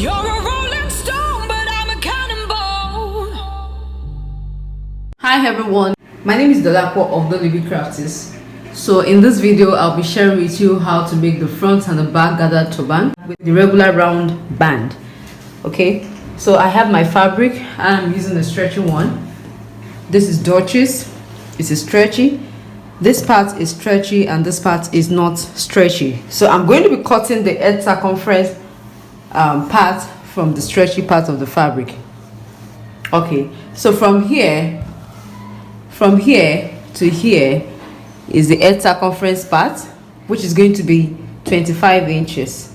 You're a rolling stone, but I'm a cannonball. Hi everyone, my name is Dolapo of the Living Crafters. So in this video, I'll be sharing with you how to make the front and the back gathered turban with the regular round band. Okay, so I have my fabric and I'm using a stretchy one. This is Dutchess. It is stretchy. This part is stretchy and this part is not stretchy. So I'm going to be cutting the edge circumference part from the stretchy part of the fabric. Okay, so from here to here is the edge circumference part, which is going to be 25 inches.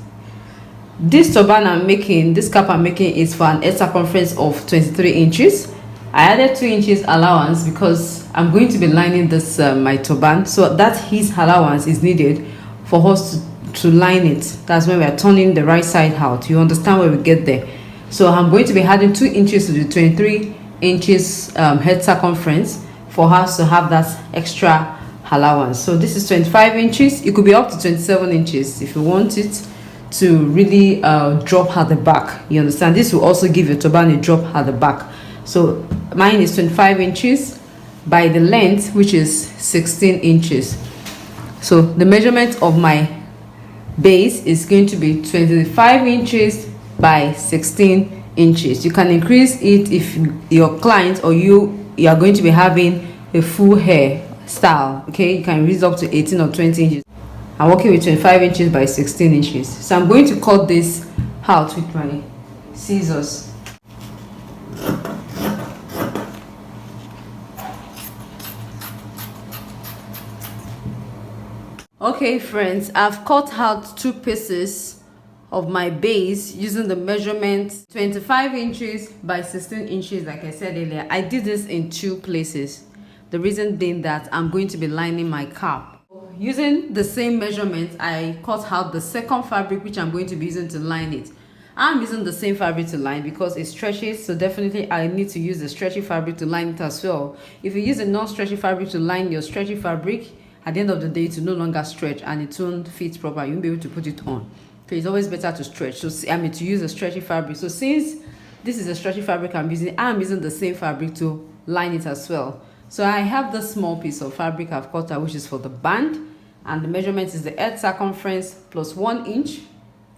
This turban I'm making, this cap I'm making is for an edge circumference of 23 inches. I added 2 inches allowance because I'm going to be lining this my turban, so that his allowance is needed for us to line it. That's when we are turning the right side out. You understand where we get there? So I'm going to be adding 2 inches to the 23 inches head circumference for us to have that extra allowance. So this is 25 inches. It could be up to 27 inches if you want it to really drop at the back. You understand? This will also give your turban a drop at the back. So mine is 25 inches by the length, which is 16 inches. So the measurement of my base is going to be 25 inches by 16 inches. You can increase it if your client or you are going to be having a full hair style. Okay, you can increase up to 18 or 20 inches. I'm working with 25 inches by 16 inches. So I'm going to cut this out with my scissors. Okay friends, I've cut out 2 pieces of my base using the measurement 25 inches by 16 inches. Like I said earlier, I did this in 2 places. The reason being that I'm going to be lining my cap. Using the same measurement, I cut out the second fabric which I'm going to be using to line it. I'm using the same fabric to line because it stretches, so definitely I need to use the stretchy fabric to line it as well. If you use a non-stretchy fabric to line your stretchy fabric, at the end of the day it will no longer stretch and it won't fit proper. You won't be able to put it on. So it's always better to stretch. So to use a stretchy fabric. So since this is a stretchy fabric I'm using the same fabric to line it as well. So I have this small piece of fabric I've cut out, which is for the band, and the measurement is the edge circumference plus 1 inch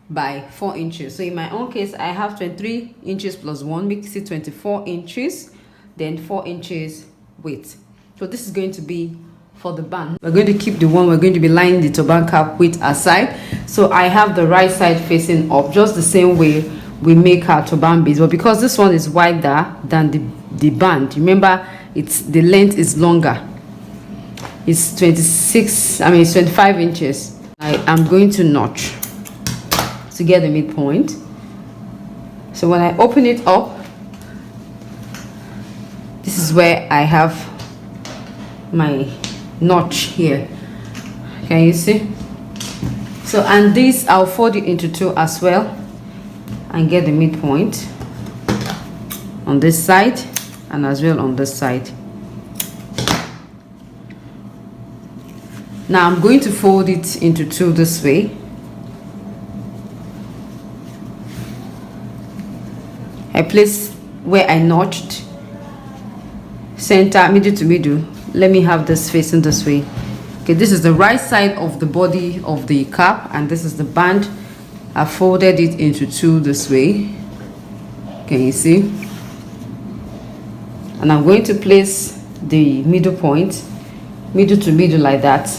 by 4 inches. So in my own case, I have 23 inches plus 1 makes it 24 inches, then 4 inches width. So this is going to be for the band. We're going to keep the one we're going to be lining the turban cap with aside. So I have the right side facing up, just the same way we make our turban base, but because this one is wider than the band, remember the length is longer. It's 25 inches. I am going to notch to get the midpoint. So when I open it up, this is where I have my notch here. Can you see? So, and this I'll fold it into 2 as well and get the midpoint on this side and as well on this side. Now I'm going to fold it into 2 this way. I place where I notched, center, middle to middle. Let me have this facing this way. Okay, this is the right side of the body of the cap and this is the band. I folded it into 2 this way. Can you see? And I'm going to place the middle point, middle to middle, like that.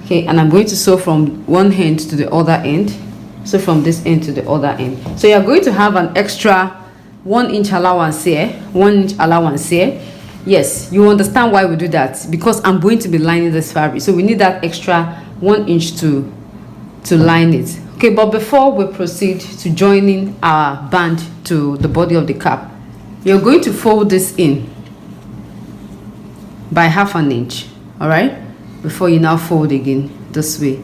Okay, and I'm going to sew from one end to the other end. So from this end to the other end. So you're going to have an extra 1 inch allowance here, 1 inch allowance here. Yes, you understand why we do that, because I'm going to be lining this fabric, so we need that extra 1 inch to line it. Okay, but before we proceed to joining our band to the body of the cap, you're going to fold this in by ½ inch. All right, before you now fold again this way.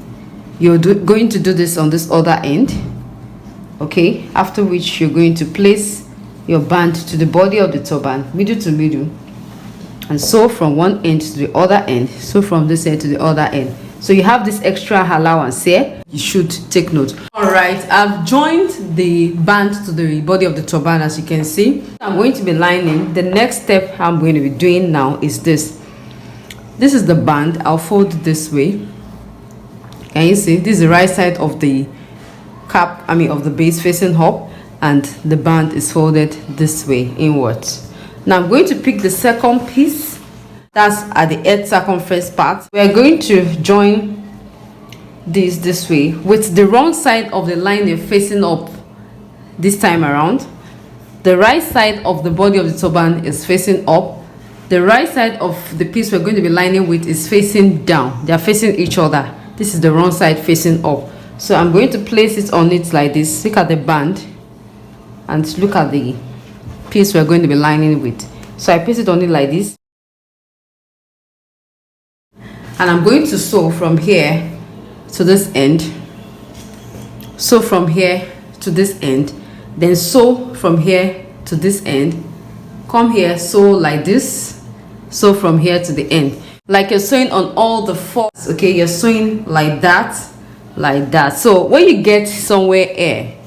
You're going to do this on this other end. Okay, after which you're going to place your band to the body of the turban, middle to middle, and sew from one end to the other end, sew from this end to the other end. So you have this extra allowance here. You should take note. All right, I've joined the band to the body of the turban, as you can see. I'm going to be lining. The next step I'm going to be doing now is this. This is the band. I'll fold it this way. Can you see? This is the right side of the cap, of the base facing up, and the band is folded this way inwards. Now I'm going to pick the second piece. That's at the edge circumference part. We are going to join this way with the wrong side of the lining facing up this time around. The right side of the body of the turban is facing up. The right side of the piece we're going to be lining with is facing down. They are facing each other. This is the wrong side facing up. So I'm going to place it on it like this. Look at the band and look at the piece we're going to be lining with. So I place it on it like this. And I'm going to sew from here to this end. Sew from here to this end. Then sew from here to this end. Come here, sew like this. Sew from here to the end, like you're sewing on all the fours. Okay, you're sewing like that, like that. So when you get somewhere here,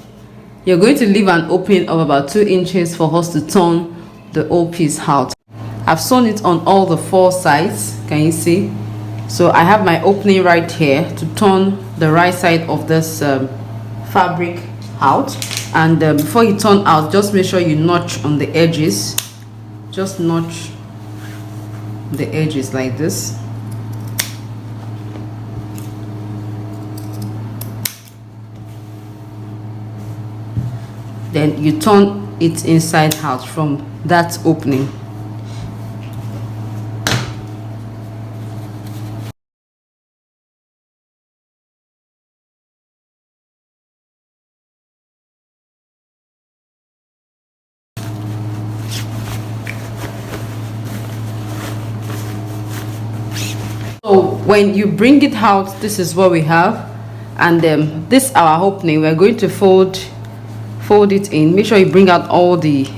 you're going to leave an opening of about 2 inches for us to turn the whole piece out. I've sewn it on all the 4 sides. Can you see? So I have my opening right here to turn the right side of this fabric out. And before you turn out, just make sure you notch on the edges. Just notch the edges like this. Then you turn it inside out from that opening. So when you bring it out, this is what we have, and this our opening. We're going to fold it in. Make sure you bring out all the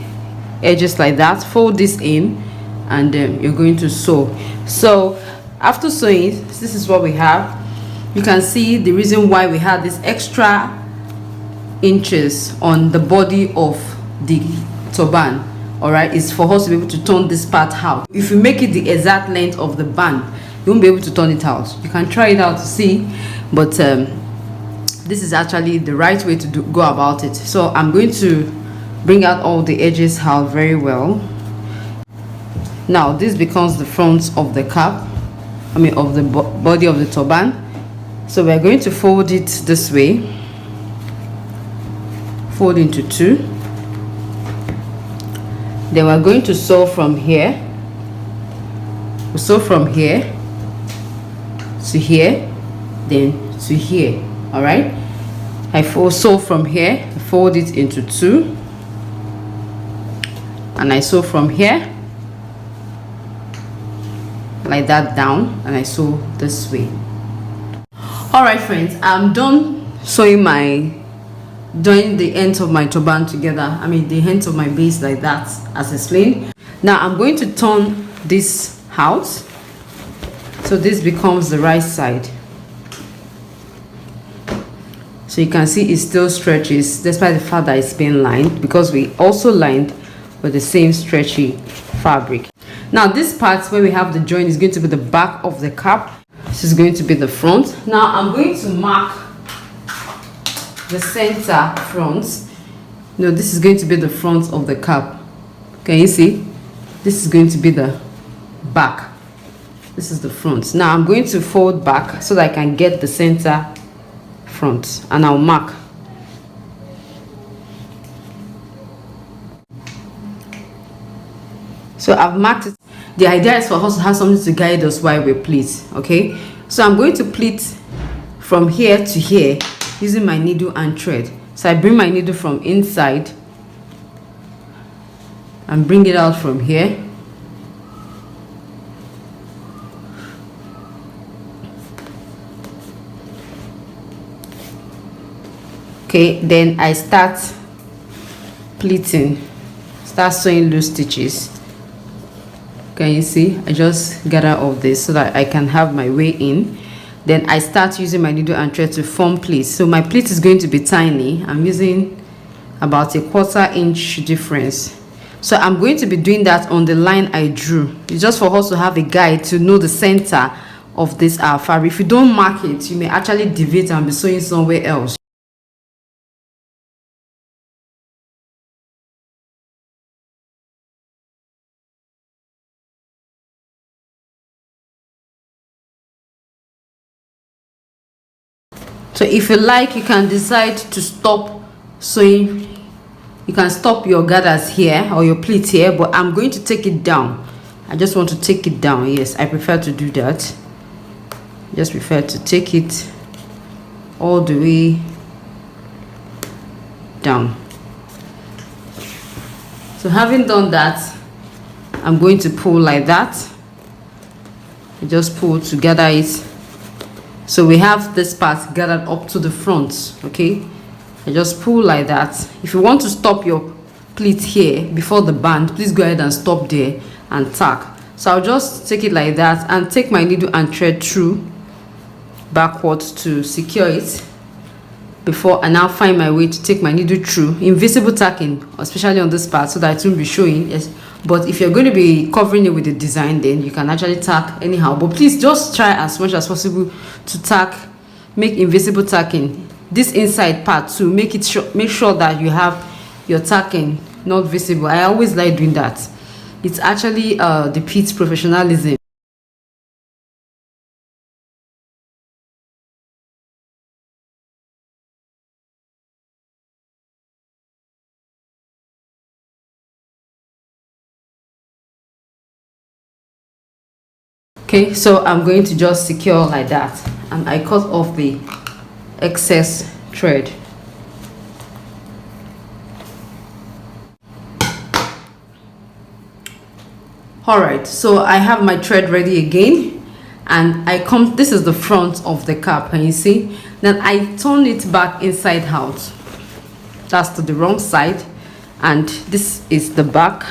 edges like that. Fold this in, and you're going to sew. So after sewing, this is what we have. You can see the reason why we had this extra inches on the body of the turban. All right, is for us to be able to turn this part out. If you make it the exact length of the band, you won't be able to turn it out. You can try it out to see, but this is actually the right way to go about it. So I'm going to bring out all the edges out very well. Now this becomes the front of the cap, of the body of the turban. So we're going to fold it this way, fold into 2. Then we're going to sew from here. We sew from here to here, then to here. All right, I sew from here, fold it into 2, and I sew from here like that down, and I sew this way. All right, friends, I'm done sewing joining the ends of my turban together. The ends of my base like that, as explained. Now I'm going to turn this out. So this becomes the right side. So you can see it still stretches despite the fact that it's been lined, because we also lined with the same stretchy fabric. Now this part where we have the joint is going to be the back of the cap. This is going to be the front. Now I'm going to mark the center front. This is going to be the front of the cap. Can you see? This is going to be the back. This is the front. Now I'm going to fold back so that I can get the center front, and I'll mark. So I've marked it. The idea is for us to have something to guide us while we pleat. Okay, so I'm going to pleat from here to here using my needle and thread. So I bring my needle from inside and bring it out from here. Okay, then I start pleating, start sewing loose stitches. Can you see? I just gather all this so that I can have my way in. then I start using my needle and thread to form pleats. So my pleat is going to be tiny. I'm using about a 1/4 inch difference. So I'm going to be doing that on the line I drew. It's just for us to have a guide to know the center of this fabric. If you don't mark it, you may actually deviate and be sewing somewhere else. So if you like, you can decide to stop sewing. You can stop your gathers here or your pleat here, but I'm going to take it down. I just want to take it down. Yes, I prefer to do that. Just prefer to take it all the way down. So having done that, I'm going to pull like that. I just pull to gather it. So we have this part gathered up to the front. Okay, I just pull like that. If you want to stop your pleat here before the band, please go ahead and stop there and tack. So I'll just take it like that and take my needle and thread through backwards to secure it before I now find my way to take my needle through. Invisible tacking, especially on this part, so that it won't be showing. Yes, but if you're going to be covering it with the design, then you can actually tack anyhow. But please just try as much as possible to tack, make invisible tacking this inside part to make sure that you have your tacking not visible. I always like doing that. It's actually depicts professionalism. Okay, so I'm going to just secure like that, and I cut off the excess thread. All right, so I have my thread ready again, and this is the front of the cap, and you see, then I turn it back inside out. That's to the wrong side, and this is the back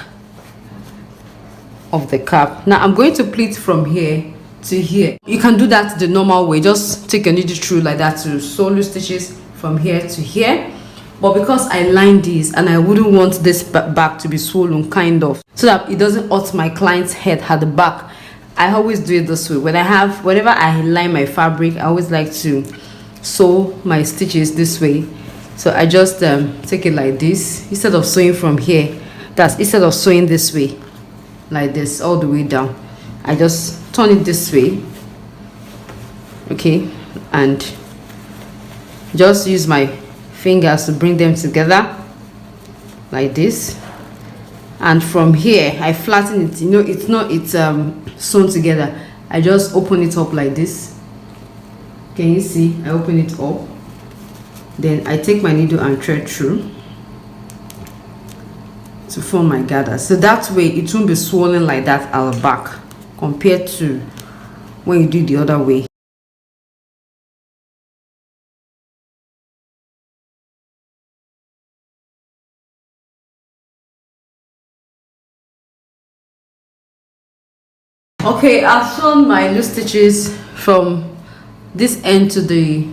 of the cap. Now I'm going to pleat from here to here. You can do that the normal way. Just take a needle through like that to sew loose stitches from here to here. But because I lined this and I wouldn't want this back to be swollen, kind of, so that it doesn't hurt my client's head at the back, I always do it this way. Whenever I line my fabric, I always like to sew my stitches this way. So I just take it like this instead of sewing from here. Instead of sewing this way, like this all the way down, I just turn it this way. Okay, and just use my fingers to bring them together like this, and from here I flatten it. You know, it's sewn together. I just open it up like this. Can you see? I open it up, then I take my needle and thread through to form my gather. So that way it won't be swollen like that at the back compared to when you do the other way. Okay, I've sewn my loose stitches from this end to the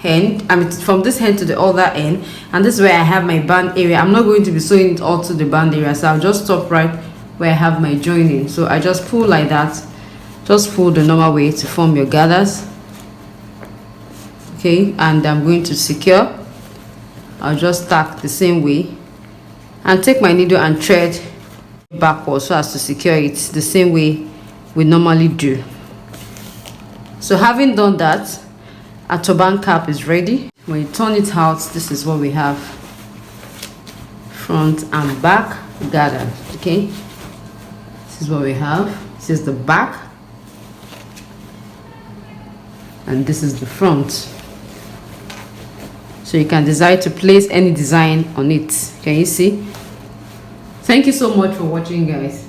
end. I mean, from this end to the other end, and this is where I have my band area. I'm not going to be sewing it all to the band area, so I'll just stop right where I have my joining. So I just pull like that. Just pull the normal way to form your gathers. Okay, and I'm going to secure. I'll just tack the same way and take my needle and thread backwards so as to secure it the same way we normally do. So having done that, a turban cap is ready. When you turn it out, this is what we have: front and back gathered. Okay, this is what we have. This is the back and this is the front. So you can decide to place any design on it. Can you see? Thank you so much for watching, guys.